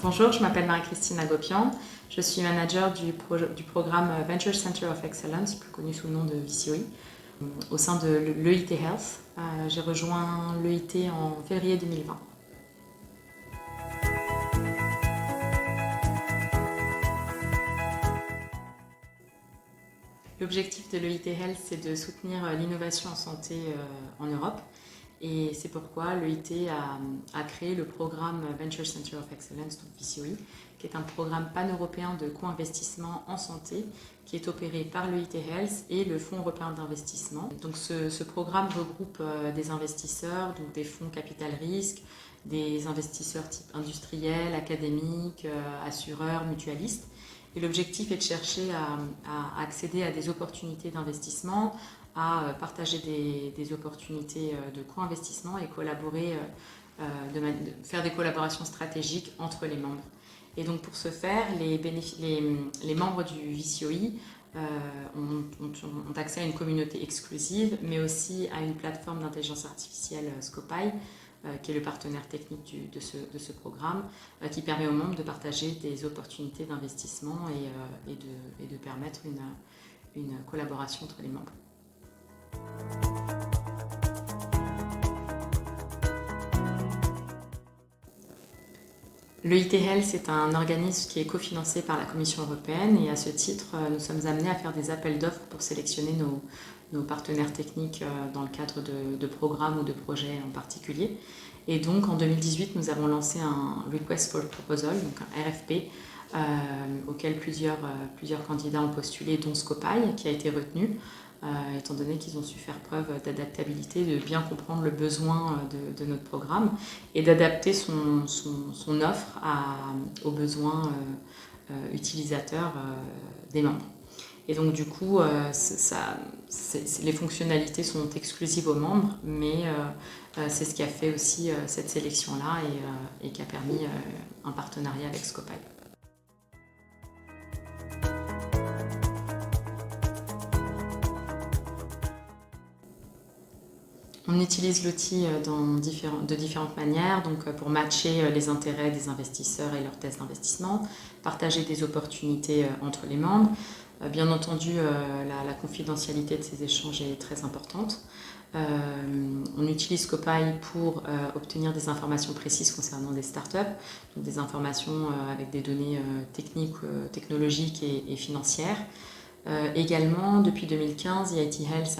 Bonjour, je m'appelle Marie-Christine Agopian. Je suis manager du programme Venture Center of Excellence, plus connu sous le nom de VCOE, au sein de l'EIT Health. J'ai rejoint l'EIT en février 2020. L'objectif de l'EIT Health, c'est de soutenir l'innovation en santé en Europe. Et c'est pourquoi l'EIT a créé le programme Venture Center of Excellence, donc VCOE, qui est un programme pan-européen de co-investissement en santé qui est opéré par l'EIT Health et le Fonds européen d'investissement. Donc ce programme regroupe des investisseurs, donc des fonds capital risque, des investisseurs type industriels, académiques, assureurs, mutualistes. Et l'objectif est de chercher à accéder à des opportunités d'investissement, à partager des opportunités de co-investissement et collaborer, faire des collaborations stratégiques entre les membres. Et donc pour ce faire, les membres du VCOE ont accès à une communauté exclusive, mais aussi à une plateforme d'intelligence artificielle Scopai, qui est le partenaire technique de ce programme, qui permet aux membres de partager des opportunités d'investissement et de permettre une collaboration entre les membres. L'EIT Health est un organisme qui est cofinancé par la Commission européenne et à ce titre, nous sommes amenés à faire des appels d'offres pour sélectionner nos partenaires techniques dans le cadre de programmes ou de projets en particulier. Et donc en 2018, nous avons lancé un Request for Proposal, donc un RFP, auquel plusieurs candidats ont postulé, dont Scopai, qui a été retenu, étant donné qu'ils ont su faire preuve d'adaptabilité, de bien comprendre le besoin de notre programme et d'adapter son offre aux besoins utilisateurs des membres. Et donc du coup, les fonctionnalités sont exclusives aux membres, mais c'est ce qui a fait aussi cette sélection-là et qui a permis un partenariat avec Scopai. On utilise l'outil de différentes manières, donc pour matcher les intérêts des investisseurs et leurs thèses d'investissement, partager des opportunités entre les membres. Bien entendu, la confidentialité de ces échanges est très importante. On utilise Scopai pour obtenir des informations précises concernant des startups, donc des informations avec des données techniques, technologiques et financières. Également, depuis 2015, EIT Health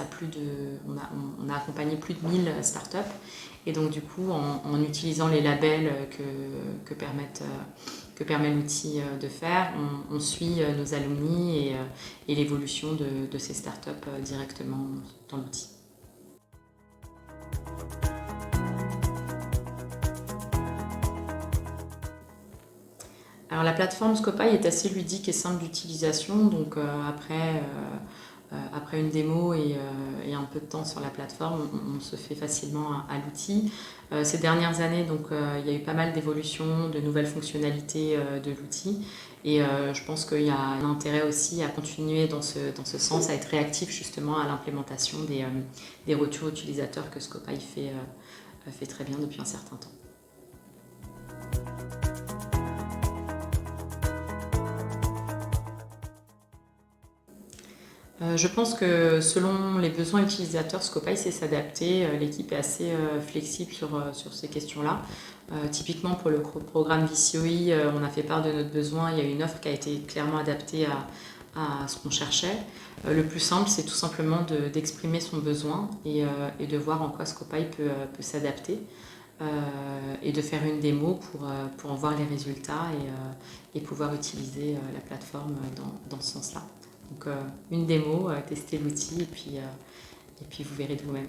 on a accompagné plus de 1000 startups et donc du coup, en utilisant les labels que permet l'outil de faire, on suit nos alumni et l'évolution de ces startups directement dans l'outil. Alors la plateforme Scopai est assez ludique et simple d'utilisation, donc après une démo et un peu de temps sur la plateforme, on se fait facilement à l'outil. Ces dernières années, donc, il y a eu pas mal d'évolutions, de nouvelles fonctionnalités de l'outil et je pense qu'il y a un intérêt aussi à continuer dans ce sens, à être réactif justement à l'implémentation des retours utilisateurs que Scopai fait très bien depuis un certain temps. Je pense que selon les besoins utilisateurs, Scopai sait s'adapter. L'équipe est assez flexible sur ces questions-là. Typiquement pour le programme VCOE, on a fait part de notre besoin. Il y a une offre qui a été clairement adaptée à ce qu'on cherchait. Le plus simple, c'est tout simplement d'exprimer son besoin et de voir en quoi Scopai peut s'adapter. Et de faire une démo pour en voir les résultats et pouvoir utiliser la plateforme dans ce sens-là. Donc une démo, tester l'outil et puis vous verrez de vous-même.